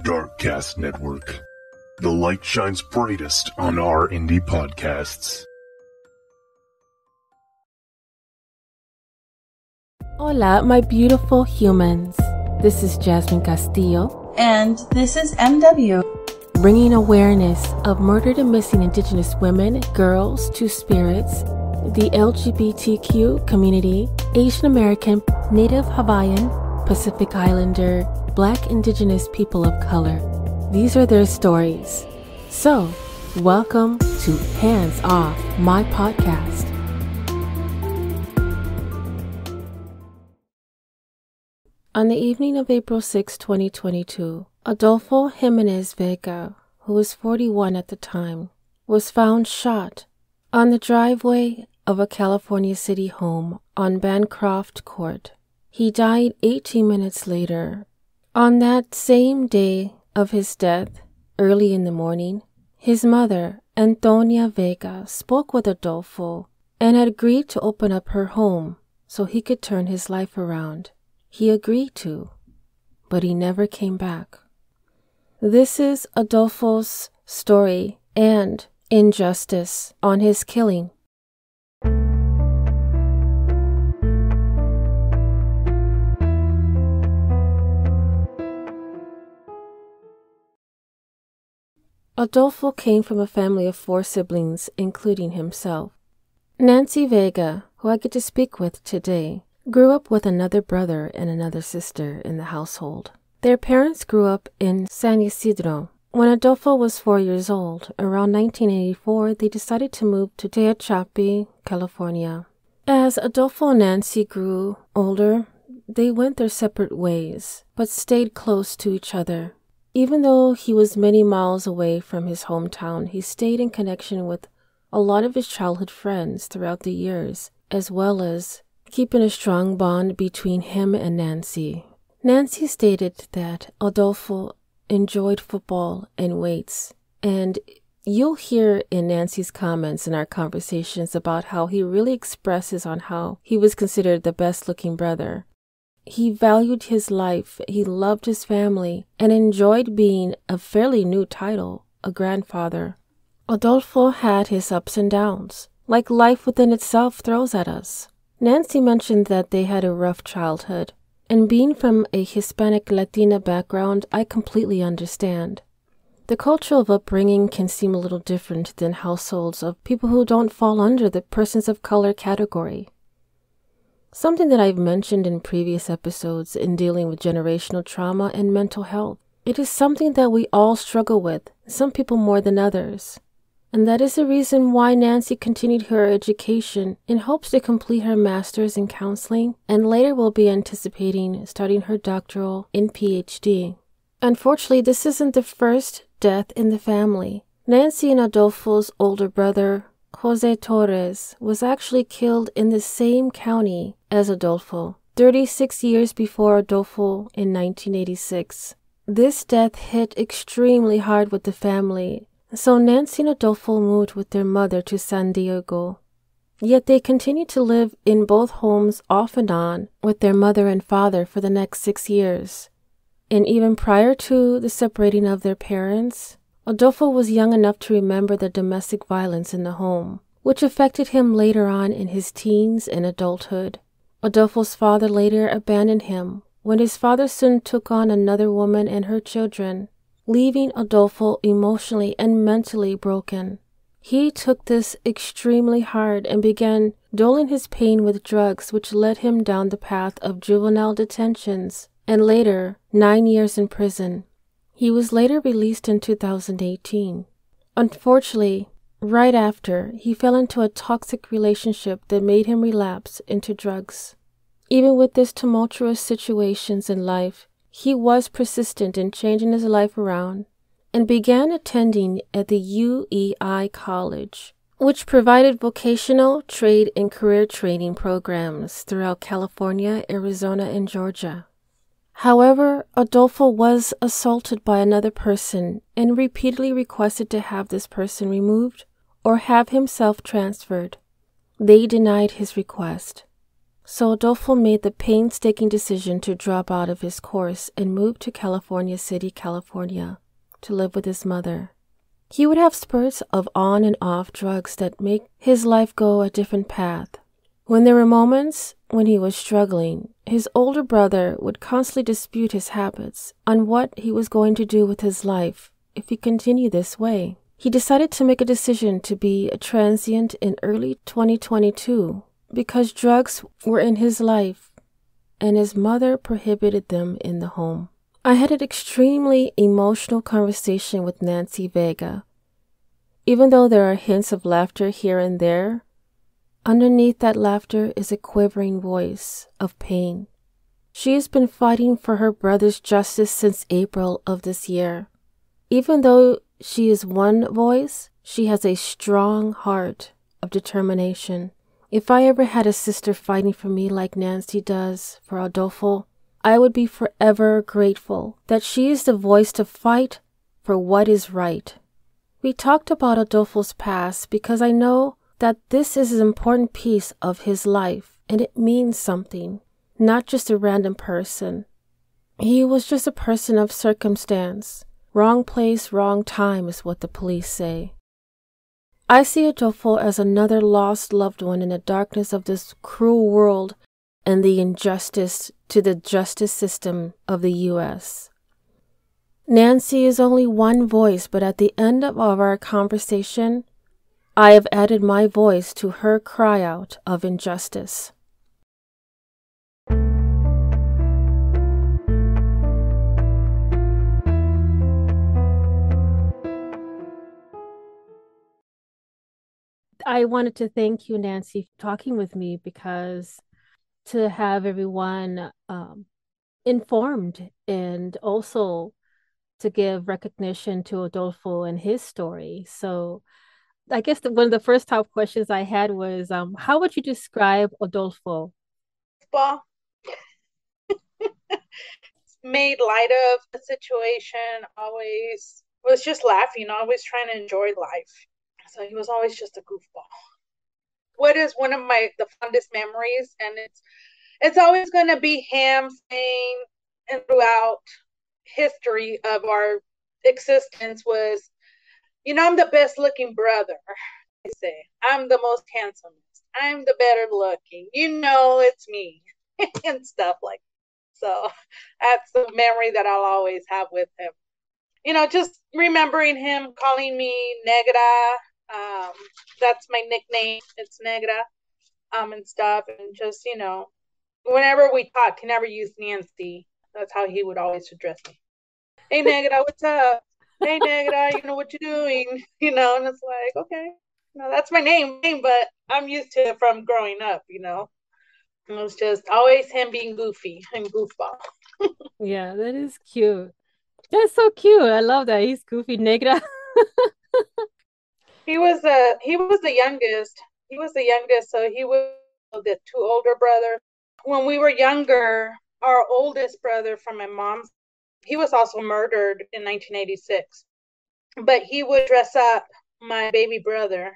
Darkcast Network. The light shines brightest on our indie podcasts. Hola, my beautiful humans. This is Jasmine Castillo. And this is MW. Bringing awareness of murdered and missing Indigenous women, girls, two-spirits, the LGBTQ community, Asian American, Native Hawaiian, Pacific Islander, Black Indigenous people of color. These are their stories. So, welcome to Hands Off, my podcast. On the evening of April 6, 2022, Adolfo Jimenez Vega, who was 41 at the time, was found shot on the driveway of a California city home on Bancroft Court. He died 18 minutes later. On that same day of his death, early in the morning, his mother, Antonia Vega, spoke with Adolfo and had agreed to open up her home so he could turn his life around. He agreed to, but he never came back. This is Adolfo's story and injustice on his killing. Adolfo came from a family of 4 siblings, including himself. Nancy Vega, who I get to speak with today, grew up with another brother and another sister in the household. Their parents grew up in San Isidro. When Adolfo was 4 years old, around 1984, they decided to move to Tehachapi, California. As Adolfo and Nancy grew older, they went their separate ways, but stayed close to each other. Even though he was many miles away from his hometown, he stayed in connection with a lot of his childhood friends throughout the years, as well as keeping a strong bond between him and Nancy. Nancy stated that Adolfo enjoyed football and weights, and you'll hear in Nancy's comments in our conversations about how he really expresses on how he was considered the best-looking brother. He valued his life, he loved his family, and enjoyed being a fairly new title, a grandfather. Adolfo had his ups and downs, like life within itself throws at us. Nancy mentioned that they had a rough childhood, and being from a Hispanic Latina background, I completely understand. The culture of upbringing can seem a little different than households of people who don't fall under the persons of color category. Something that I've mentioned in previous episodes in dealing with generational trauma and mental health. It is something that we all struggle with, some people more than others. And that is the reason why Nancy continued her education in hopes to complete her master's in counseling and later will be anticipating starting her doctoral in PhD. Unfortunately, this isn't the first death in the family. Nancy and Adolfo's older brother, Jose Torres, was actually killed in the same county as Adolfo, 36 years before Adolfo in 1986. This death hit extremely hard with the family, so Nancy and Adolfo moved with their mother to San Diego. Yet they continued to live in both homes off and on with their mother and father for the next 6 years. And even prior to the separating of their parents, Adolfo was young enough to remember the domestic violence in the home, which affected him later on in his teens and adulthood. Adolfo's father later abandoned him when his father soon took on another woman and her children, leaving Adolfo emotionally and mentally broken. He took this extremely hard and began dulling his pain with drugs, which led him down the path of juvenile detentions and later 9 years in prison. He was later released in 2018. Unfortunately, right after, he fell into a toxic relationship that made him relapse into drugs. Even with this tumultuous situations in life, he was persistent in changing his life around and began attending at the UEI College, which provided vocational, trade, and career training programs throughout California, Arizona, and Georgia. However, Adolfo was assaulted by another person and repeatedly requested to have this person removed or have himself transferred. They denied his request. So Adolfo made the painstaking decision to drop out of his course and move to California City, California, to live with his mother. He would have spurts of on and off drugs that make his life go a different path. When there were moments when he was struggling, his older brother would constantly dispute his habits on what he was going to do with his life if he continued this way. He decided to make a decision to be a transient in early 2022 because drugs were in his life and his mother prohibited them in the home. I had an extremely emotional conversation with Nancy Vega. Even though there are hints of laughter here and there, underneath that laughter is a quivering voice of pain. She has been fighting for her brother's justice since April of this year. Even though she is one voice, she has a strong heart of determination. If I ever had a sister fighting for me like Nancy does for Adolfo, I would be forever grateful that she is the voice to fight for what is right. We talked about Adolfo's past because I know that this is an important piece of his life and it means something, not just a random person. He was just a person of circumstance. Wrong place, wrong time is what the police say. I see Adolfo as another lost loved one in the darkness of this cruel world and the injustice to the justice system of the U.S. Nancy is only one voice, but at the end of our conversation, I have added my voice to her cry out of injustice. I wanted to thank you, Nancy, for talking with me because to have everyone informed and also to give recognition to Adolfo and his story. So I guess one of the first top questions I had was, how would you describe Adolfo? Well, made light of the situation, always was just laughing, always trying to enjoy life. So he was always just a goofball. What is one of the fondest memories, and it's always going to be him saying, and throughout history of our existence was, I'm the best looking brother. I say, I'm the most handsome. I'm the better looking. It's me and stuff like that. So that's the memory that I'll always have with him. Just remembering him calling me Negra. That's my nickname. It's Negra. And stuff. And just, whenever we talked, he never used Nancy. That's how he would always address me. Hey, Negra, what's up? Hey, Negra, what you're doing? And it's like, okay. That's my name, but I'm used to it from growing up, It was just always him being goofy and goofball. Yeah, that is cute. That's so cute. I love that. He's goofy, Negra. He was the youngest. He was the youngest, so he was the two older brothers. When we were younger, our oldest brother from my mom's, he was also murdered in 1986. But he would dress up my baby brother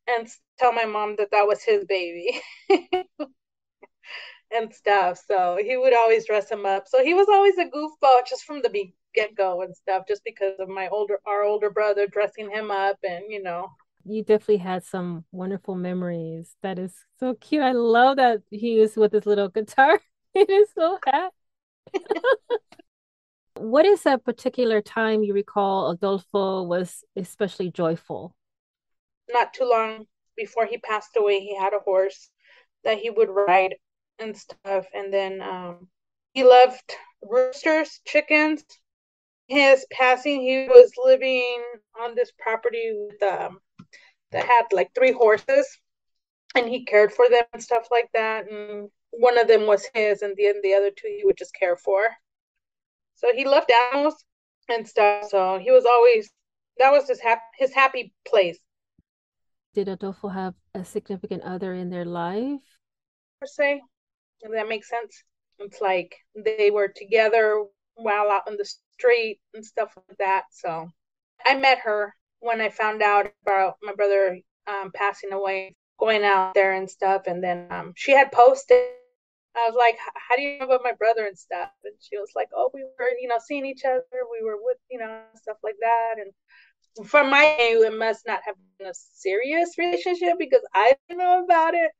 and tell my mom that was his baby and stuff. So he would always dress him up. So he was always a goofball just from the get-go and stuff, just because of our older brother dressing him up and, You definitely had some wonderful memories. That is so cute. I love that he was with his little guitar in his little hat. What is a particular time you recall Adolfo was especially joyful? Not too long before he passed away, he had a horse that he would ride and stuff. And then he loved roosters, chickens. His passing, he was living on this property with that had like 3 horses, and he cared for them and stuff like that. And one of them was his, and the other 2 he would just care for. So he loved animals and stuff. So he was always, that was his happy place. Did Adolfo have a significant other in their life? Per se, if that makes sense. It's like they were together while out on the street and stuff like that. So I met her when I found out about my brother passing away, going out there and stuff. And then she had posted I was like, how do you know about my brother and stuff? And she was like, oh, we were, seeing each other. We were with, stuff like that. And from my view, it must not have been a serious relationship because I don't know about it.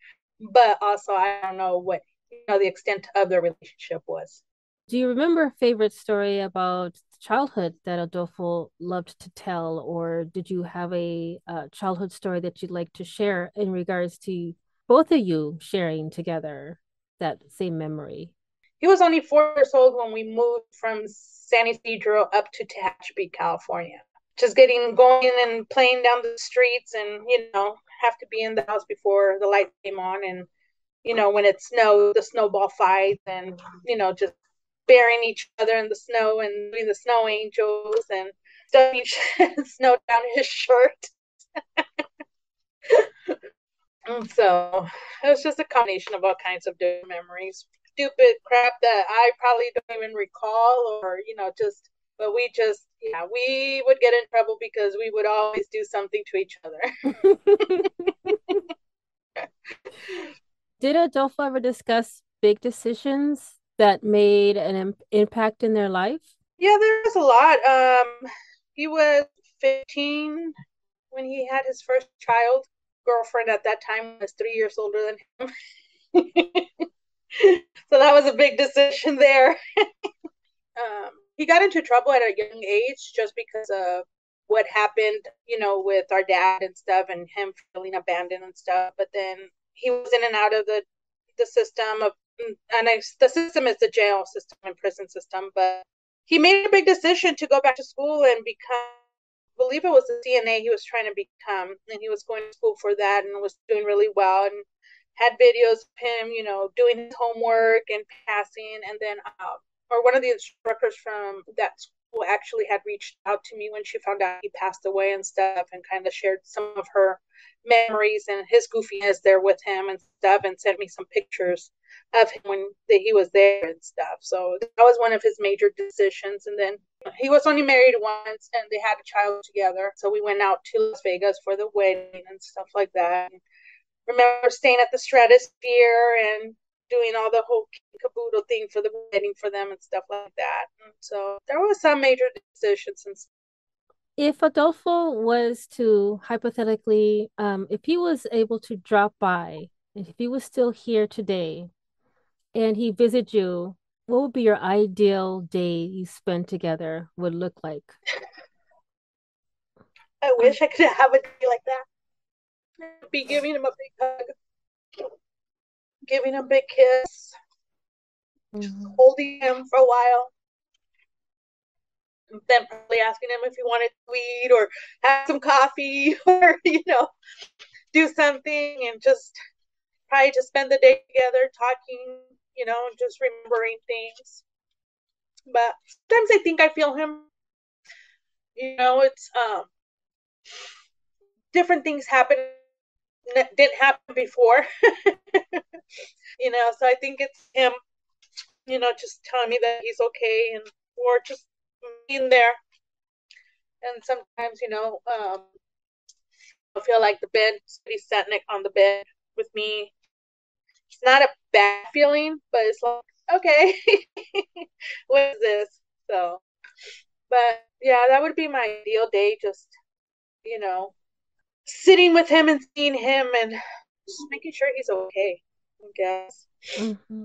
But also, I don't know what, the extent of the relationship was. Do you remember a favorite story about childhood that Adolfo loved to tell, or did you have a childhood story that you'd like to share in regards to both of you sharing together that same memory? He was only 4 years old when we moved from San Isidro up to Tehachapi, California. Just going and playing down the streets and, have to be in the house before the light came on. And, when it snowed, the snowball fights and, just burying each other in the snow and doing the snow angels and stuffing snow down his shirt. And so it was just a combination of all kinds of different memories. Stupid crap that I probably don't even recall, or but we would get in trouble because we would always do something to each other. Did Adolfo ever discuss big decisions that made an impact in their life? Yeah, there was a lot. He was 15 when he had his first child. Girlfriend at that time was 3 years older than him. So that was a big decision there. He got into trouble at a young age just because of what happened, with our dad and stuff and him feeling abandoned and stuff. But then he was in and out of the system of, the system is the jail system and prison system. But he made a big decision to go back to school and become, I believe it was the CNA he was trying to become, and he was going to school for that and was doing really well and had videos of him, doing his homework and passing. And then or one of the instructors from that school actually had reached out to me when she found out he passed away and stuff, and kind of shared some of her memories and his goofiness there with him and stuff, and sent me some pictures of him when he was there and stuff. So that was one of his major decisions. And then he was only married once and they had a child together. So we went out to Las Vegas for the wedding and stuff like that. And remember staying at the Stratosphere and doing all the whole caboodle thing for the wedding for them and stuff like that. And so there was some major decisions. And if Adolfo was to hypothetically, if he was able to drop by, if he was still here today and he visited you, what would be your ideal day you spend together would look like? I wish I could have a day like that. I'd be giving him a big hug, giving him a big kiss, holding him for a while, and then probably asking him if he wanted to eat or have some coffee or, do something, and just probably just spend the day together talking, just remembering things. But sometimes I think I feel him. It's different things happen that didn't happen before. So I think it's him, just telling me that he's okay, and or just being there. And sometimes, I feel like the bed, he's sitting on the bed with me. It's not a bad feeling, but it's like, okay, what is this? So, but yeah, that would be my ideal day. Just, sitting with him and seeing him and just making sure he's okay, I guess. Mm-hmm.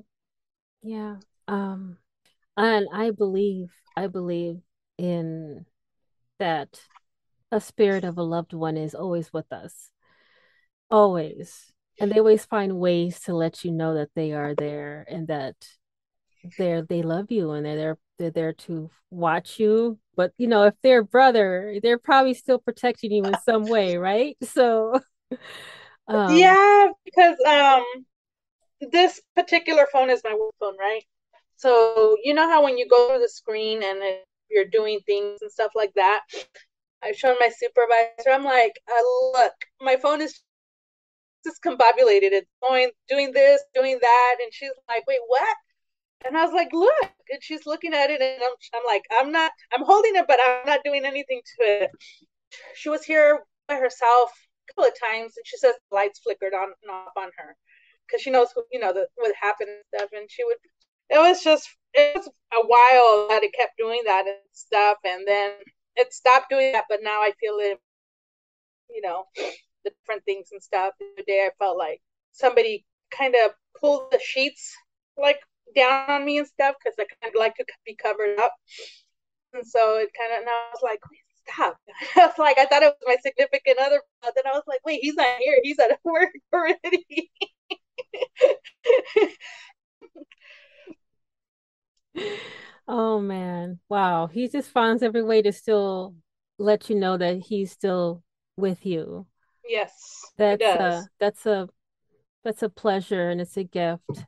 Yeah. And I believe in that a spirit of a loved one is always with us. Always. And they always find ways to let you know that they are there and that they love you and they're there to watch you. But if they're brother, they're probably still protecting you in some way, right? So Yeah, because this particular phone is my work phone, right? So you know how when you go through the screen and you're doing things and stuff like that, I've shown my supervisor. I'm like, look, my phone is discombobulated. It's doing this, doing that, and she's like, wait, what? And I was like, look, and she's looking at it, and I'm like, I'm holding it, but I'm not doing anything to it. She was here by herself a couple of times, and she says the lights flickered on and off on her. because she knows who, what happened and stuff. And it was a while that it kept doing that and stuff. And then it stopped doing that. But now I feel it, the different things and stuff. The other day I felt like somebody kind of pulled the sheets like down on me and stuff because I kind of like to be covered up. And so it kind of, now I was like, wait, stop. I was like, I thought it was my significant other, but then I was like, wait, he's not here. He's at work already. Oh man. Wow. He just finds every way to still let you know that he's still with you. Yes, he That's does. that's a pleasure and it's a gift.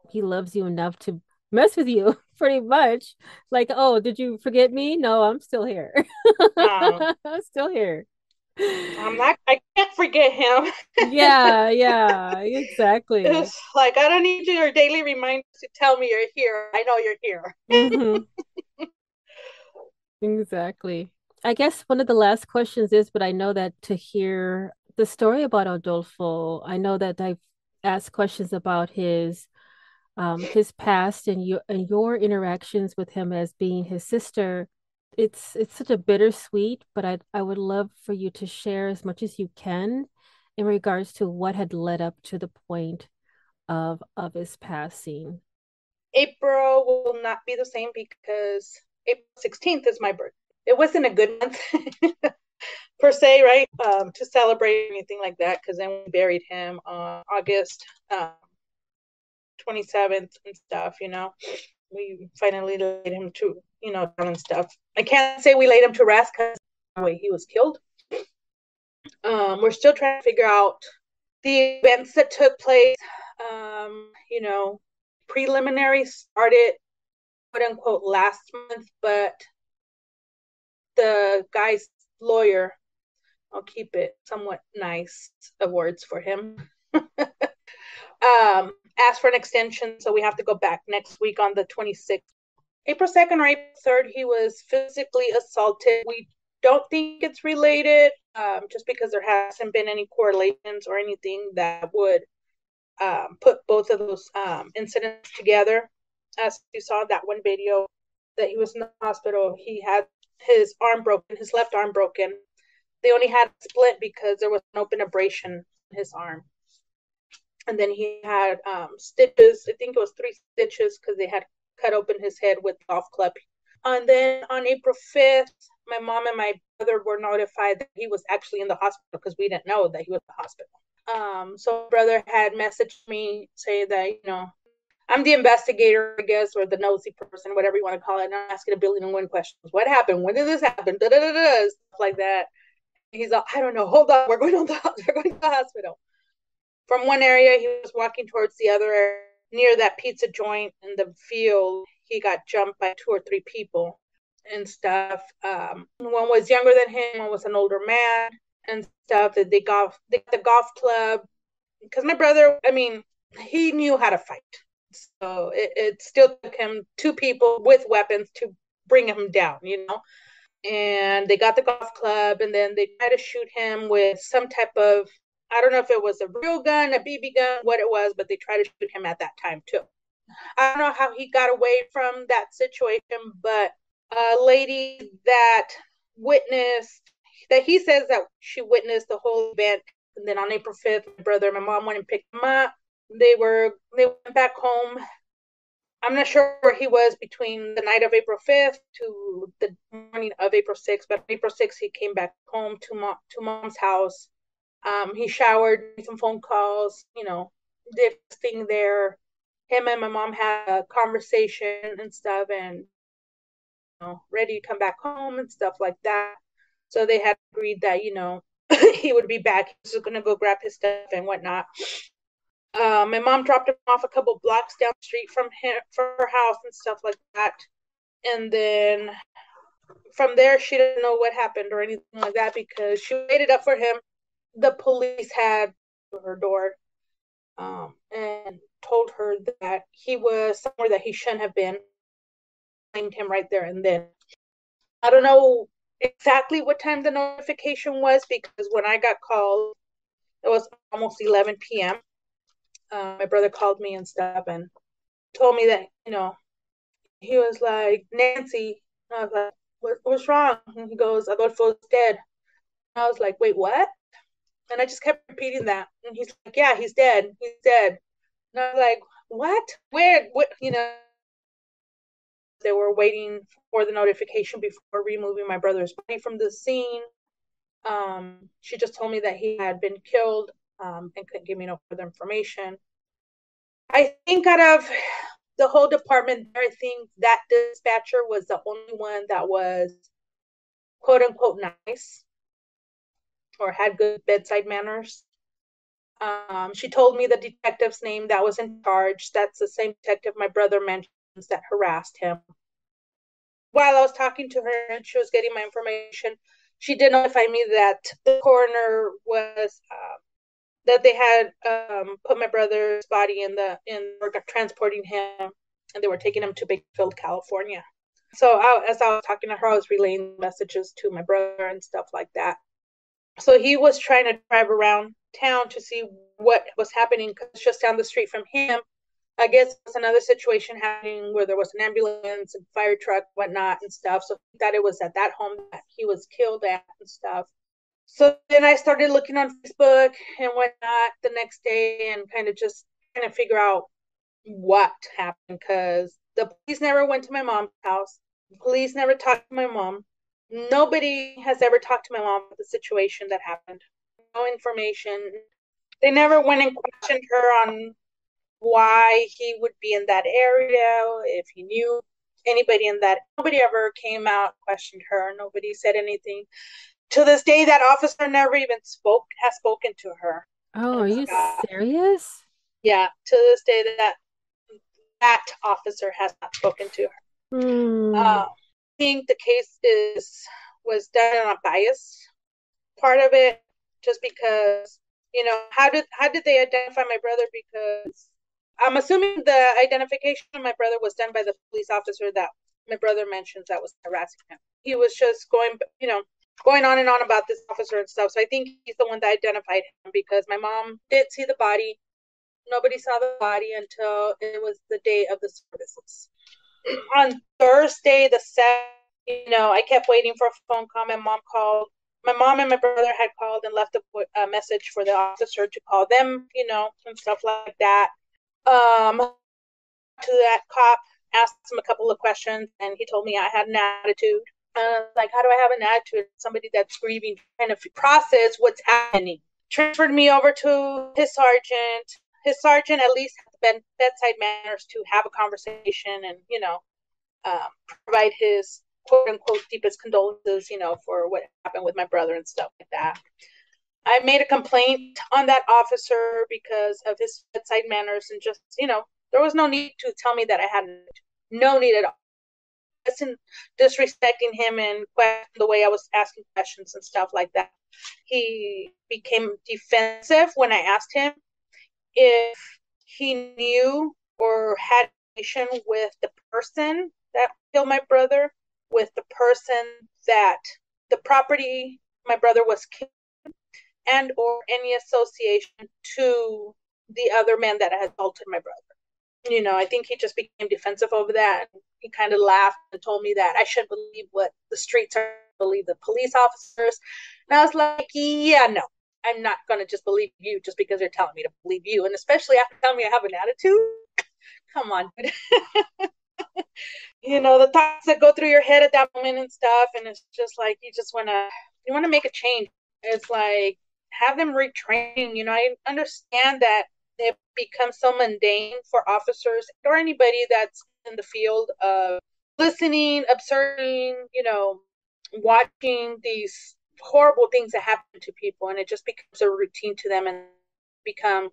He loves you enough to mess with you pretty much. Like, oh, did you forget me? No, I'm still here. Um, I'm still here. I can't forget him. Yeah, yeah, exactly. It's like, I don't need your daily reminders to tell me you're here. I know you're here. Hmm. Exactly. I guess one of the last questions is, but I know that to hear the story about Adolfo, I know that I've asked questions about his past and your interactions with him as being his sister. It's such a bittersweet, but I would love for you to share as much as you can in regards to what had led up to the point of his passing. April will not be the same because April 16th is my birthday. It wasn't a good month per se, right? To celebrate anything like that, because then we buried him on August 27th and stuff, We finally laid him to, down and stuff. I can't say we laid him to rest because the way he was killed. We're still trying to figure out the events that took place. Preliminary started, quote unquote, last month, but the guy's lawyer, I'll keep it somewhat nice of words for him, asked for an extension, so we have to go back next week on the 26th. April 2nd or April 3rd, he was physically assaulted. We don't think it's related, just because there hasn't been any correlations or anything that would put both of those incidents together. As you saw in that one video that he was in the hospital, he had his arm broken, his left arm broken. They only had a split because there was an open abrasion in his arm. And then he had stitches. I think it was 3 stitches because they had cut open his head with golf club. And then on April 5th, my mom and my brother were notified that he was actually in the hospital because we didn't know that he was in the hospital. So brother had messaged me saying that, I'm the investigator, I guess, or the nosy person, whatever you want to call it. And I'm asking a billion and one questions. What happened? When did this happen? Stuff like that. He's like, I don't know. Hold on. We're going to the hospital. From one area, he was walking towards the other area. Near that pizza joint in the field, he got jumped by 2 or 3 people and stuff. One was younger than him. One was an older man and stuff. They got the golf club. Because my brother, he knew how to fight. So it still took him 2 people with weapons to bring him down, And they got the golf club, and then they tried to shoot him with some type of, I don't know if it was a real gun, a BB gun, what it was, but they tried to shoot him at that time too. I don't know how he got away from that situation, but a lady that he says that she witnessed the whole event. And then on April 5th, my brother and my mom went and picked him up. They went back home. I'm not sure where he was between the night of April 5th to the morning of April 6th, but on April 6th, he came back home to mom's house. He showered, made some phone calls, did his thing there. Him and my mom had a conversation and stuff, and ready to come back home and stuff like that. So they had agreed that, he would be back. He was going to go grab his stuff and whatnot. My mom dropped him off a couple blocks down the street from her house and stuff like that. And then from there, she didn't know what happened or anything like that because she waited up for him. The police had her door and told her that he was somewhere that he shouldn't have been. Claimed him right there and then. I don't know exactly what time the notification was because when I got called, it was almost 11 p.m. my brother called me and stuff and told me that, he was like, Nancy. And I was like, what's wrong? And he goes, Adolfo's dead. And I was like, wait, what? And I just kept repeating that. And he's like, yeah, he's dead. He's dead. And I was like, what? Where? What? They were waiting for the notification before removing my brother's body from the scene. She just told me that he had been killed, and couldn't give me no further information. I think out of the whole department, I think that dispatcher was the only one that was quote unquote nice or had good bedside manners. She told me the detective's name that was in charge. That's the same detective my brother mentions that harassed him. While I was talking to her and she was getting my information, she did notify me that the coroner was that they had put my brother's body in transporting him, and they were taking him to Bakersfield, California. So as I was talking to her, I was relaying messages to my brother and stuff like that. So he was trying to drive around town to see what was happening, because just down the street from him, I guess there's another situation happening where there was an ambulance and fire truck, whatnot, and stuff. So he thought it was at that home that he was killed at and stuff. So then I started looking on Facebook and whatnot the next day and kind of just trying to figure out what happened, because the police never went to my mom's house. The police never talked to my mom. Nobody has ever talked to my mom about the situation that happened. No information. They never went and questioned her on why he would be in that area, if he knew anybody in that. Nobody ever came out, questioned her. Nobody said anything. To this day, that officer never even has spoken to her. Oh, are you serious? Yeah, to this day, that officer has not spoken to her. I think the case was done on a bias part of it, just because, how did they identify my brother? Because I'm assuming the identification of my brother was done by the police officer that my brother mentions that was harassing him. He was just going on and on about this officer and stuff. So I think he's the one that identified him, because my mom did see the body. Nobody saw the body until it was the day of the services. On Thursday, the 7th, I kept waiting for a phone call. My mom called. My mom and my brother had called and left a message for the officer to call them, and stuff like that. To that cop, asked him a couple of questions, and he told me I had an attitude. Like, how do I have an attitude? Somebody that's grieving, trying to process what's happening. Transferred me over to his sergeant. His sergeant at least had bedside manners to have a conversation and, provide his quote unquote deepest condolences, for what happened with my brother and stuff like that. I made a complaint on that officer because of his bedside manners, and just, there was no need to tell me that I hadn't. No need at all. Wasn't disrespecting him and the way I was asking questions and stuff like that. He became defensive when I asked him if he knew or had relation with the person that killed my brother, with the person that the property my brother was killed, and or any association to the other man that had assaulted my brother. I think he just became defensive over that. He kind of laughed and told me that I should believe what the streets are, believe the police officers. And I was like, yeah, no, I'm not going to just believe you just because you're telling me to believe you. And especially after telling me I have an attitude. Come on. The thoughts that go through your head at that moment and stuff. And it's just like, you want to make a change. It's like, have them retrain. I understand that it becomes so mundane for officers or anybody that's in the field of listening, observing, watching these horrible things that happen to people, and it just becomes a routine to them and become,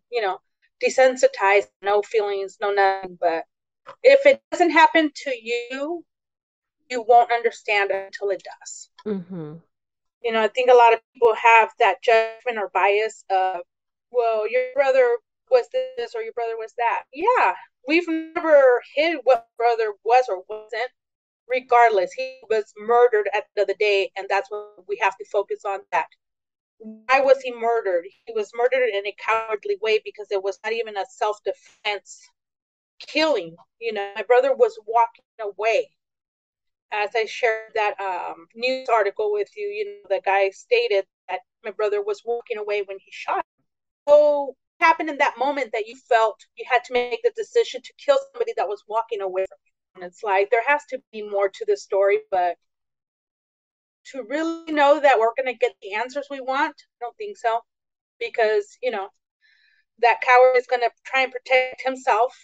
desensitized, no feelings, no nothing. But if it doesn't happen to you, you won't understand it until it does. Mm-hmm. I think a lot of people have that judgment or bias of, well, your brother was this or your brother was that. Yeah, we've never hid what brother was or wasn't. Regardless, he was murdered at the end of the day, and that's what we have to focus on, that why was he murdered? He was murdered in a cowardly way because it was not even a self-defense killing. My brother was walking away. As I shared that news article with you, the guy stated that my brother was walking away when he shot him. So what happened in that moment that you felt you had to make the decision to kill somebody that was walking away from you? And it's like there has to be more to the story, but to really know that we're going to get the answers we want, I don't think so. Because, that coward is going to try and protect himself,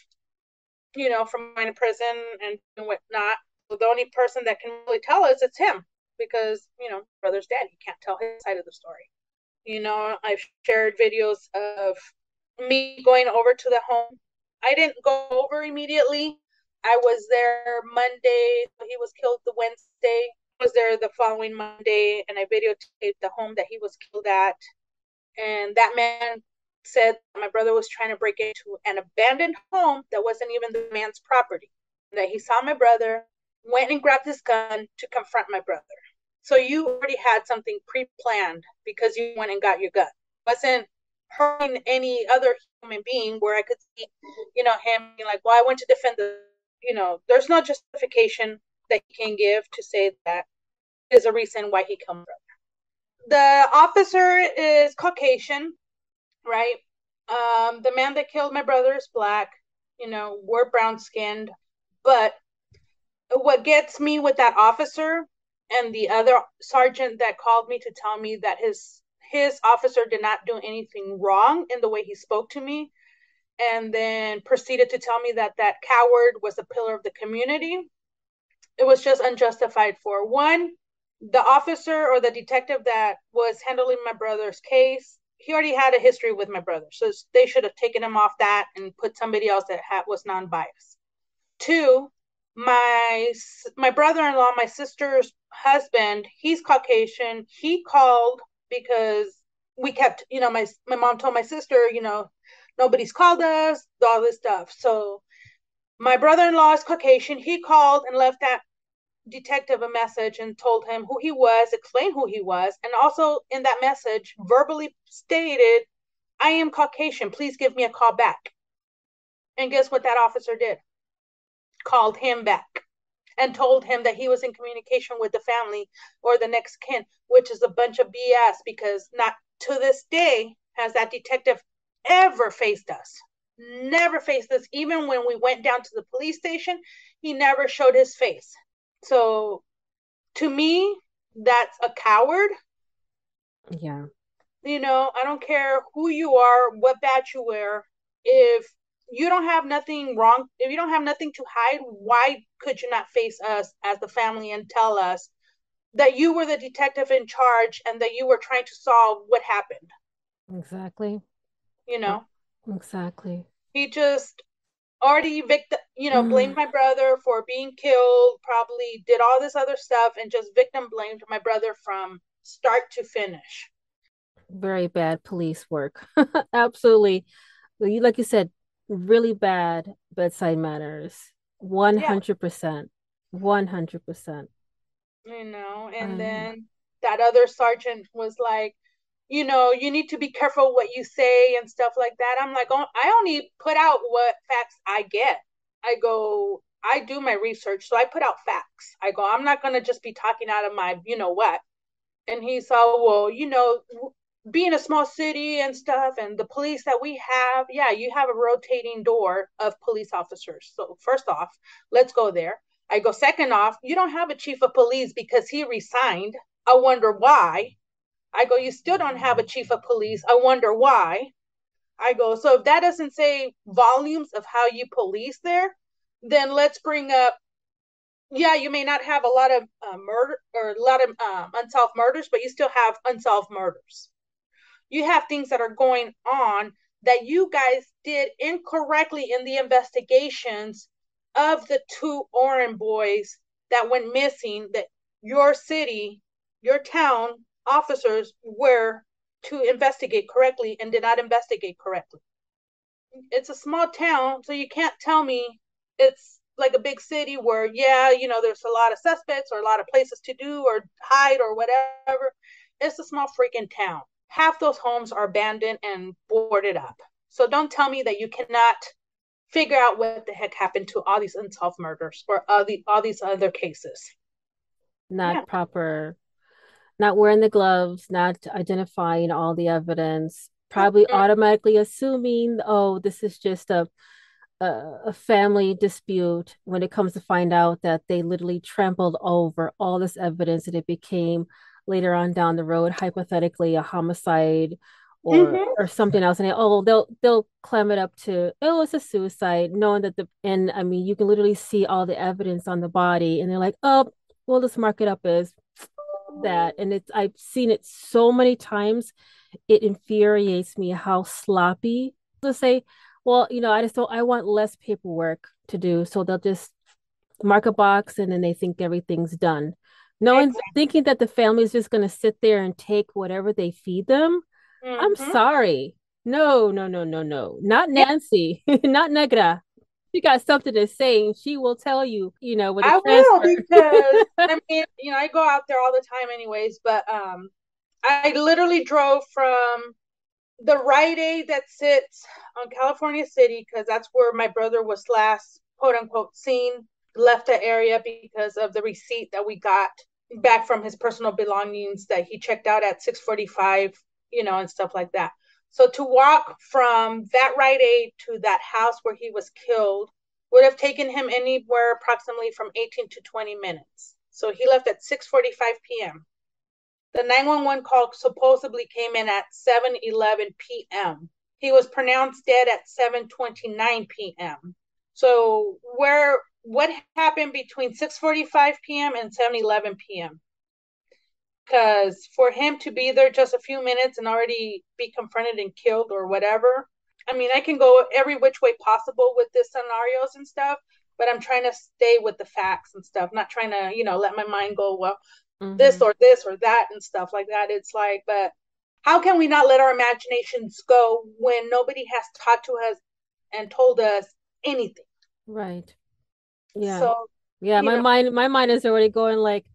from going to prison and whatnot. The only person that can really tell us it's him because, brother's dead. He can't tell his side of the story. I've shared videos of me going over to the home. I didn't go over immediately. I was there Monday. He was killed the Wednesday. I was there the following Monday, and I videotaped the home that he was killed at. And that man said my brother was trying to break into an abandoned home that wasn't even the man's property. That he saw my brother, went and grabbed his gun to confront my brother. So you already had something pre-planned because you went and got your gun. It wasn't hurting any other human being where I could see, him being like, well, I went to defend there's no justification that he can give to say that is a reason why he killed my brother. The officer is Caucasian, right? The man that killed my brother is black. We're brown skinned. But what gets me with that officer and the other sergeant that called me to tell me that his officer did not do anything wrong in the way he spoke to me, and then proceeded to tell me that coward was a pillar of the community. It was just unjustified. For one, the officer or the detective that was handling my brother's case, he already had a history with my brother. So they should have taken him off that and put somebody else that was non-biased. Two, my brother-in-law, my sister's husband, he's Caucasian. He called because we kept, my mom told my sister, nobody's called us, all this stuff. So my brother-in-law is Caucasian. He called and left that detective a message and told him who he was, explained who he was, and also in that message verbally stated, I am Caucasian, please give me a call back. And guess what that officer did? Called him back and told him that he was in communication with the family or the next kin, which is a bunch of BS, because not to this day has that detective ever faced us. Never faced us. Even when we went down to the police station, he never showed his face. So to me, that's a coward. Yeah. I don't care who you are, what badge you wear. If you don't have nothing wrong, if you don't have nothing to hide, why could you not face us as the family and tell us that you were the detective in charge and that you were trying to solve what happened? Exactly. Exactly. He just already blamed my brother for being killed, probably did all this other stuff, and just victim blamed my brother from start to finish. Very bad police work. Absolutely. Like you said, really bad bedside manners. 100%. 100%. And then that other sergeant was like, you need to be careful what you say and stuff like that. I'm like, oh, I only put out what facts I get. I go, I do my research, so I put out facts. I go, I'm not going to just be talking out of my, what. And he said, well, being a small city and stuff and the police that we have, yeah, you have a rotating door of police officers. So first off, let's go there. I go, second off, you don't have a chief of police because he resigned. I wonder why. I go, you still don't have a chief of police. I wonder why. I go, so if that doesn't say volumes of how you police there, then let's bring up, yeah, you may not have a lot of murder or a lot of unsolved murders, but you still have unsolved murders. You have things that are going on that you guys did incorrectly in the investigations of the two Oren boys that went missing, that your city, your town officers were to investigate correctly and did not investigate correctly. It's a small town, so you can't tell me it's like a big city where, yeah, there's a lot of suspects or a lot of places to do or hide or whatever. It's a small freaking town. half those homes are abandoned and boarded up. So don't tell me that you cannot figure out what the heck happened to all these unsolved murders or all these other cases. Not Yeah. proper, not wearing the gloves, not identifying all the evidence, probably automatically assuming, oh, this is just a family dispute, when it comes to find out that they literally trampled over all this evidence and it became later on down the road hypothetically a homicide or something else, and they'll clam it up to, oh, it's a suicide, knowing that the and I mean you can literally see all the evidence on the body and they're like, oh, we'll just mark it up as that. And it's, I've seen it so many times. It infuriates me how sloppy they'll say, well, I just don't, I want less paperwork to do. So they'll just mark a box and then they think everything's done. Knowing, Exactly. thinking that the family is just going to sit there and take whatever they feed them. I'm sorry. No, no, no, no, no. Not Yeah, Nancy, not Negra. She got something to say and she will tell you, with a I will, transfer. because I mean, I go out there all the time anyways, but I literally drove from the Rite Aid that sits on California City, because that's where my brother was last, quote unquote, seen, left the area because of the receipt that we got back from his personal belongings that he checked out at 6:45, and stuff like that. So to walk from that Rite Aid to that house where he was killed would have taken him anywhere approximately from 18 to 20 minutes. So he left at 6:45 p.m. The 911 call supposedly came in at 7:11 p.m. He was pronounced dead at 7:29 p.m. So what happened between 6:45 p.m. and 7:11 p.m.? Because for him to be there just a few minutes and already be confronted and killed or whatever, I mean, I can go every which way possible with the scenarios and stuff, but I'm trying to stay with the facts and stuff, not trying to, let my mind go, well, this or this or that and stuff like that. It's like, but how can we not let our imaginations go when nobody has taught to us and told us anything? Right. Yeah. So, Yeah, my mind is already going like,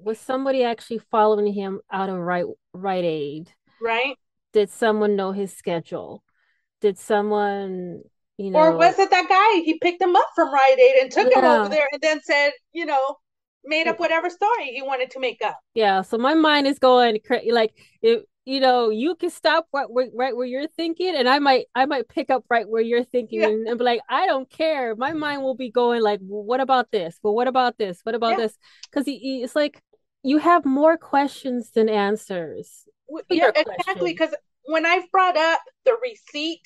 was somebody actually following him out of Rite Aid? right? Did someone know his schedule? Did someone, Or was it that guy? He picked him up from Rite Aid and took him over yeah. there and then said, made up whatever story he wanted to make up. Yeah, so my mind is going like, if you can stop right where you're thinking, and I might pick up right where you're thinking, Yeah, and be like, I don't care. My mind will be going like, well, what about this? Well, what about this? What about yeah, this? Because it's like you have more questions than answers to yeah, your exactly. question. Because when I've brought up the receipt,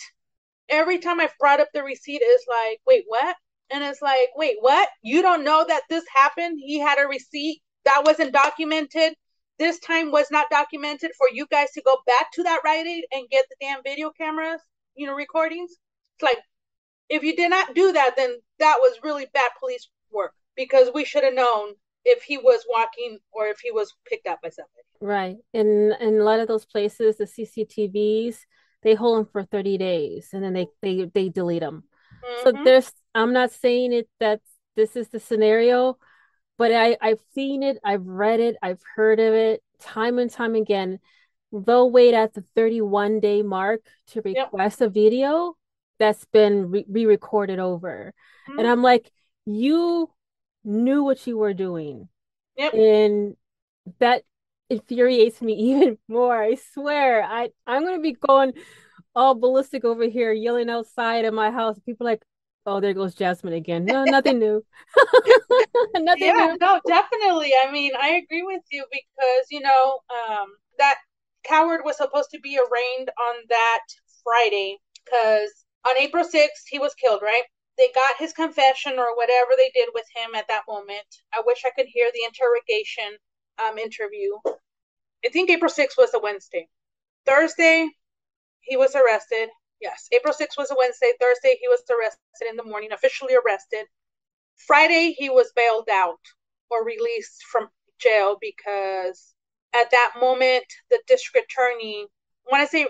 every time I've brought up the receipt, it's like, wait, what? And it's like, wait, what? You don't know that this happened? He had a receipt that wasn't documented. This time was not documented for you guys to go back to that Rite Aid and get the damn video cameras, recordings. It's like, if you did not do that, then that was really bad police work, because we should have known if he was walking or if he was picked up by somebody. Right. In a lot of those places, the CCTVs, they hold them for 30 days and then they delete them. So Mm-hmm. I'm not saying it that this is the scenario, but I've seen it, I've read it, I've heard of it time and time again. They'll wait at the 31-day mark to Yep. request a video that's been re-recorded over. And Mm-hmm. I'm like, you knew what you were doing. Yep. And that infuriates me even more. I swear, I'm gonna be going all ballistic over here, yelling outside of my house. People are like, oh, there goes Jasmine again. No, nothing new. Nothing Yeah, new. no, definitely. I mean, I agree with you, because, that coward was supposed to be arraigned on that Friday, because on April 6th, he was killed, right? They got his confession or whatever they did with him at that moment. I wish I could hear the interrogation interview. I think April 6th was a Wednesday. Thursday, he was arrested. Yes, April 6th was a Wednesday. Thursday, he was arrested in the morning, officially arrested. Friday, he was bailed out or released from jail, because at that moment, the district attorney, I want to say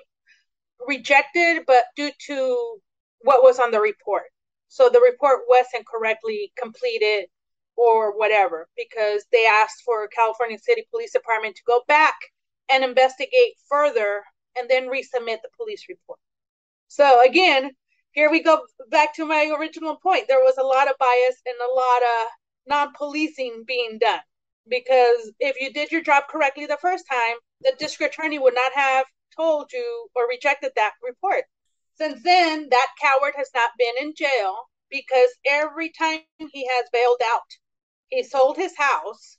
rejected, but due to what was on the report. So the report wasn't correctly completed or whatever, because they asked for California City Police Department to go back and investigate further and then resubmit the police report. So again, here we go back to my original point. There was a lot of bias and a lot of non-policing being done, because if you did your job correctly the first time, the district attorney would not have told you or rejected that report. Since then, that coward has not been in jail, because every time he has bailed out, he sold his house.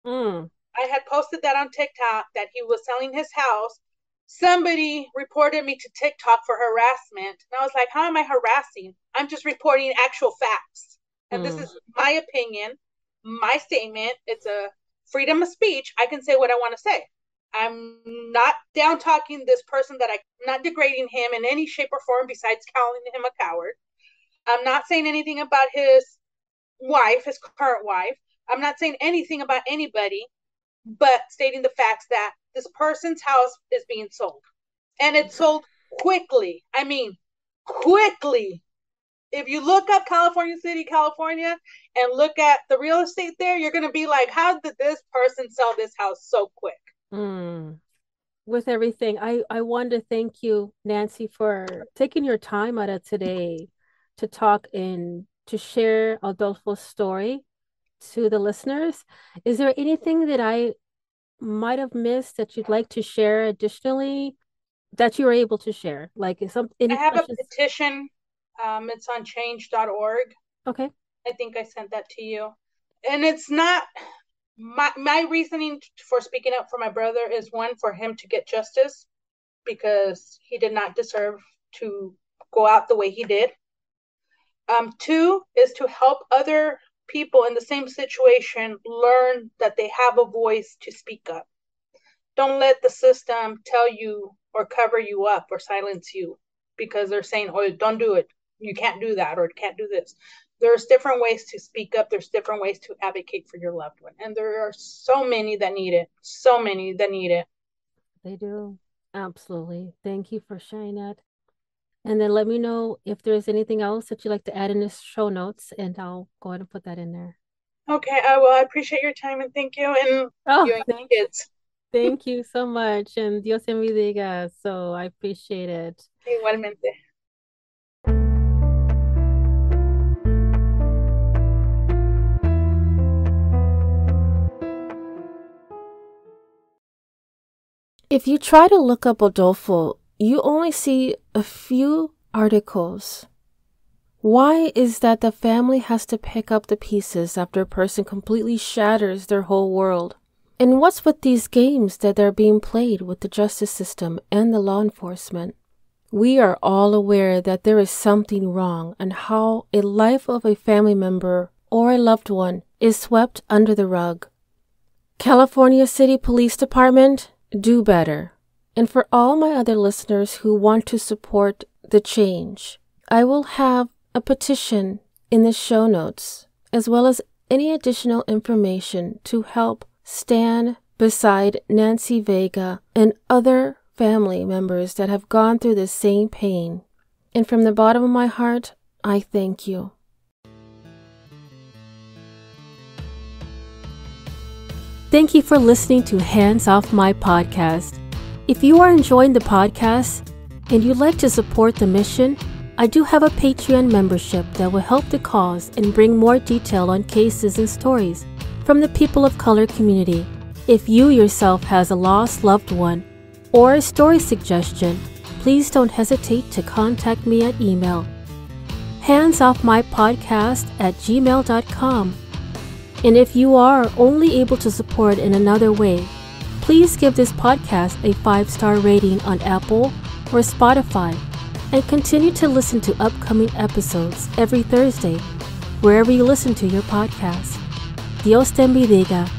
I had posted that on TikTok, that he was selling his house. Somebody reported me to TikTok for harassment. And I was like, how am I harassing? I'm just reporting actual facts. And this is my opinion, my statement. It's a freedom of speech. I can say what I want to say. I'm not down talking this person, that I'm not degrading him in any shape or form besides calling him a coward. I'm not saying anything about his wife, his current wife. I'm not saying anything about anybody, but stating the facts that this person's house is being sold. And it's sold quickly. I mean, quickly. If you look up California City, California, and look at the real estate there, you're going to be like, how did this person sell this house so quick? With everything, I want to thank you, Nancy, for taking your time out of today to talk and to share Adolfo's story to the listeners. Is there anything that I might have missed that you'd like to share additionally that you were able to share? Like I have a petition. It's on change.org. Okay. I think I sent that to you. And it's not my reasoning for speaking up for my brother is, one, for him to get justice, because he did not deserve to go out the way he did. Two is to help other people in the same situation learn that they have a voice to speak up. Don't let the system tell you or cover you up or silence you because they're saying, oh, don't do it. You can't do that, or can't do this. There's different ways to speak up. There's different ways to advocate for your loved one. And there are so many that need it. So many that need it. They do. Absolutely. Thank you for sharing that. And then let me know if there's anything else that you'd like to add in the show notes, and I'll go ahead and put that in there. Okay, I will. I appreciate your time, and thank you. And you and your kids. Thank you so much. And Dios te bendiga. So I appreciate it. Igualmente. If you try to look up Adolfo, you only see a few articles. Why is that the family has to pick up the pieces after a person completely shatters their whole world? And what's with these games that are being played with the justice system and the law enforcement? We are all aware that there is something wrong and how a life of a family member or a loved one is swept under the rug. California City Police Department, do better. And for all my other listeners who want to support the change, I will have a petition in the show notes, as well as any additional information to help stand beside Nancy Vega and other family members that have gone through the same pain. And from the bottom of my heart, I thank you. Thank you for listening to Hands Off My Podcast. If you are enjoying the podcast and you'd like to support the mission, I do have a Patreon membership that will help the cause and bring more detail on cases and stories from the people of color community. If you yourself has a lost loved one or a story suggestion, please don't hesitate to contact me at email handsoffmypodcast@gmail.com. And if you are only able to support in another way, please give this podcast a 5-star rating on Apple or Spotify, and continue to listen to upcoming episodes every Thursday, wherever you listen to your podcast. Dios te bendiga.